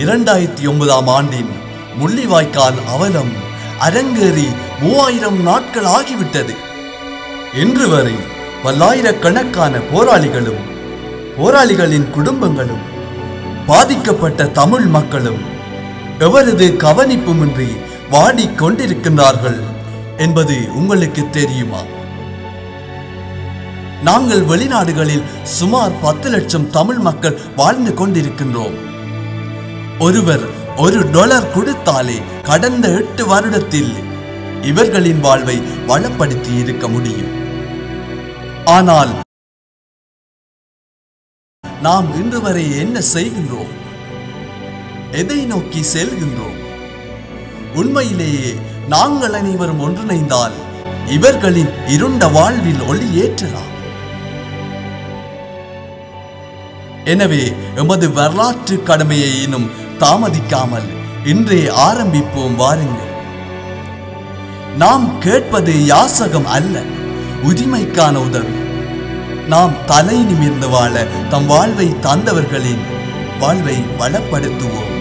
2009ஆம் ஆண்டின் முள்ளிவாய்க்கால் அவலம் அரங்கேறி 3000 நாட்கள் ஆகிவிட்டது. இன்று வரை பல்லாயிரக்கணக்கான போராளிகளும் போராளிகளின் குடும்பங்களும் பாதிக்கப்பட்ட தமிழ் மக்களும் எவரது கவனிப்புமின்றி வாடிக்கொண்டிருக்கின்றார்கள் என்பது உங்களுக்கு தெரியுமா? நாங்கள் வெளிநாடுகளில் சுமார் 10 லட்சம் தமிழ் மக்கள் வாழ்ந்து கொண்டிருக்கின்றோம். ஒருவர் $1 கொடுத்தாலே கடந்த 8 வருடத்தில் இவர்களின் வாழ்வை வளப்படுத்தி இருக்க முடியும். ஆனால் நாம் இன்று வரை என்ன செய்கின்றோம்? எதை நோக்கி செல்கின்றோம்? உண்மையிலேயே நாங்கள் அனைவரும் ஒன்றிணைந்தால் இவர்களின் இருண்ட வாழ்வில் ஒளி ஏற்றலாம். எனவே எமது வரலாற்று கடமையை இன்னும் தாமதிக்காமல் இன்றே ஆரம்பிப்போம் வாருங்கள். நாம் கேட்பது யாசகம் அல்ல, உரிமைக்கான உதவி. நாம் தலை நிமிர்ந்து வாழ தம் வாழ்வை தந்தவர்களின் வாழ்வை வளப்படுத்துவோம்.